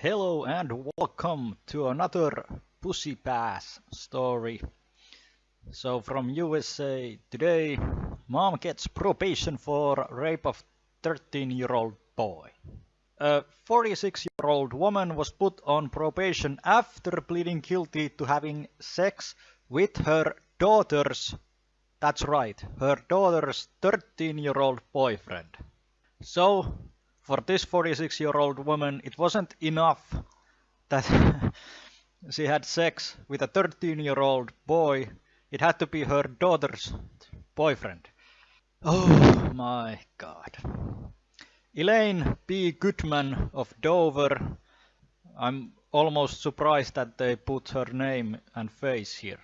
Hello and welcome to another Pussy Pass story. So from USA today, mom gets probation for rape of 13-year-old boy. A 46-year-old woman was put on probation after pleading guilty to having sex with her daughter's, that's right, her daughter's 13-year-old boyfriend. So, for this 46-year-old woman, it wasn't enough that she had sex with a 13-year-old boy. It had to be her daughter's boyfriend. Oh my god. Elaine B. Goodman of Dover. I'm almost surprised that they put her name and face here.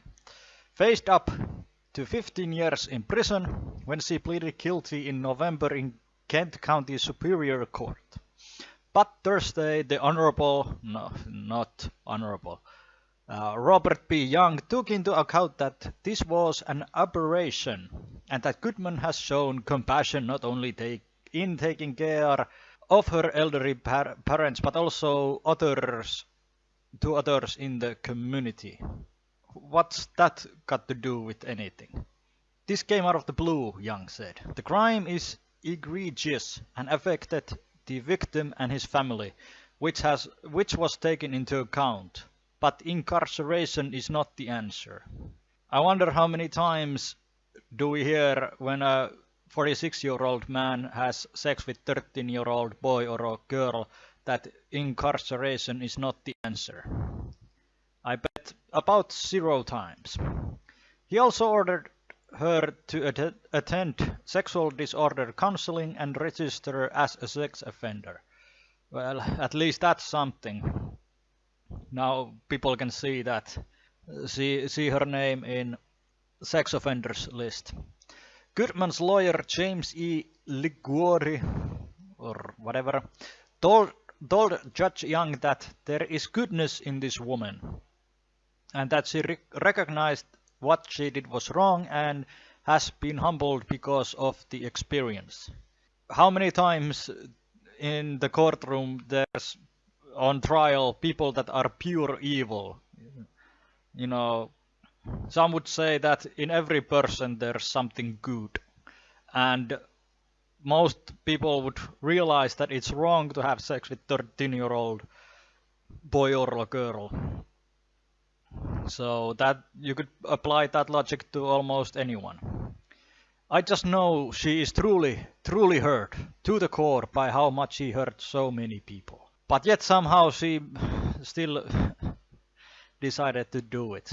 Faced up to 15 years in prison when she pleaded guilty in November in Kent County Superior Court. But Thursday, the Honorable, no, not Honorable, Robert B. Young took into account that this was an aberration and that Goodman has shown compassion not only in taking care of her elderly parents but also to others in the community. What's that got to do with anything? This came out of the blue, Young said. The crime is egregious and affected the victim and his family, which was taken into account. But incarceration is not the answer. I wonder how many times do we hear when a 46-year-old man has sex with 13-year-old boy or a girl that incarceration is not the answer. I bet about 0 times. He also ordered her to attend sexual disorder counseling and register as a sex offender. Well, at least that's something. Now people can see that, see her name in sex offenders list. Goodman's lawyer James E. Liguori, or whatever, told Judge Young that there is goodness in this woman and that she recognized what she did was wrong and has been humbled because of the experience. How many times in the courtroom there's on trial people that are pure evil? You know, some would say that in every person there's something good, and most people would realize that it's wrong to have sex with 13-year-old boy or a girl. So that you could apply that logic to almost anyone. I just know she is truly hurt to the core by how much she hurt so many people. But yet somehow she still decided to do it.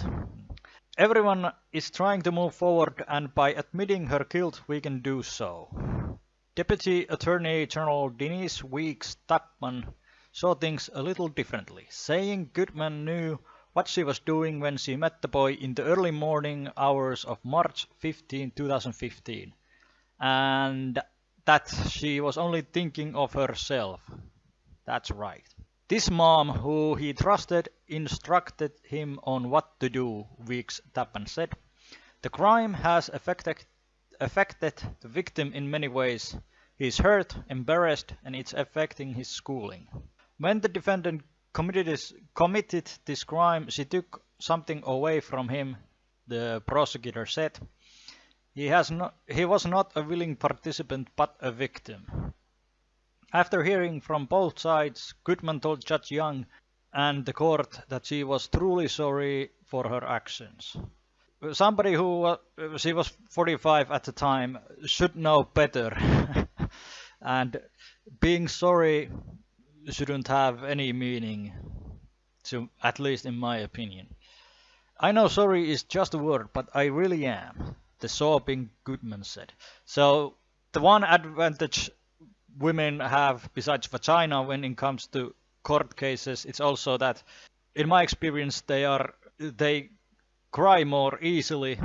Everyone is trying to move forward, and by admitting her guilt we can do so. Deputy Attorney General Denise Weeks Tapman saw things a little differently, saying Goodman knew what she was doing when she met the boy in the early morning hours of March 15, 2015, and that she was only thinking of herself. That's right. This mom, who he trusted, instructed him on what to do, Weeks Tappan said. The crime has affected the victim in many ways. He's hurt, embarrassed, and it's affecting his schooling. When the defendant committed this crime, she took something away from him, the prosecutor said. He was not a willing participant but a victim. After hearing from both sides, Goodman told Judge Young and the court that she was truly sorry for her actions. Somebody she was 45 at the time, should know better. And being sorry shouldn't have any meaning, at least in my opinion. I know sorry is just a word, but I really am, the sobbing Goodman said. So the one advantage women have besides vagina when it comes to court cases, it's also that in my experience they cry more easily.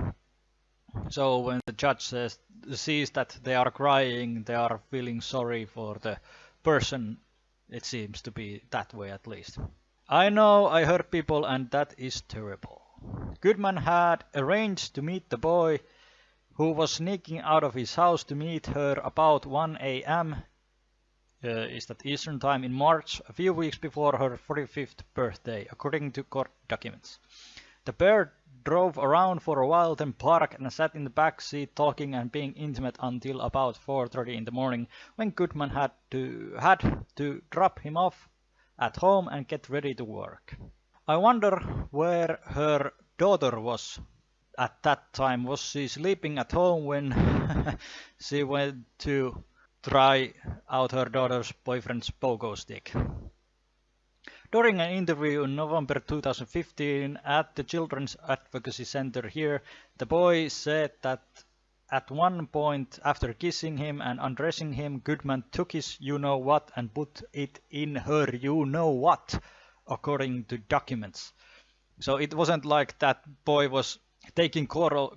So when the judge sees that they are crying, they are feeling sorry for the person. It seems to be that way at least. I know I hurt people and that is terrible. Goodman had arranged to meet the boy, who was sneaking out of his house to meet her about 1 a.m. is that Eastern Time in March, a few weeks before her 45th birthday, according to court documents. The pair drove around for a while, then parked and sat in the back seat talking and being intimate until about 4:30 in the morning, when Goodman had to drop him off at home and get ready to work. I wonder where her daughter was at that time. Was she sleeping at home when she went to try out her daughter's boyfriend's pogo stick? During an interview in November 2015 at the Children's Advocacy Center here, the boy said that at one point after kissing him and undressing him, Goodman took his you-know-what and put it in her you-know-what, according to documents. So it wasn't like that boy was taking control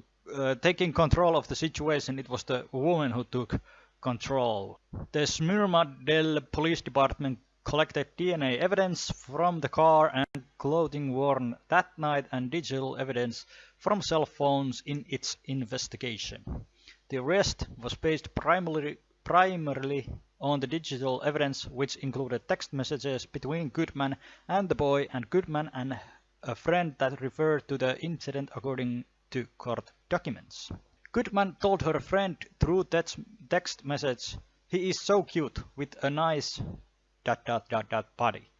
of the situation, it was the woman who took control. The Smyrna Del Police Department collected DNA evidence from the car and clothing worn that night and digital evidence from cell phones in its investigation. The arrest was based primarily on the digital evidence, which included text messages between Goodman and the boy and Goodman and a friend that referred to the incident according to court documents. Goodman told her friend through text message, "He is so cute with a nice ... body,"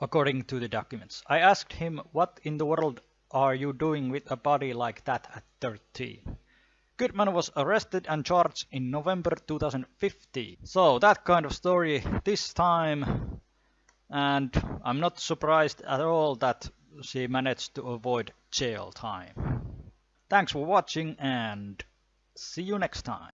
according to the documents. I asked him, "What in the world are you doing with a body like that at 13?" Goodman was arrested and charged in November 2015. So that kind of story this time, and I'm not surprised at all that she managed to avoid jail time. Thanks for watching and see you next time.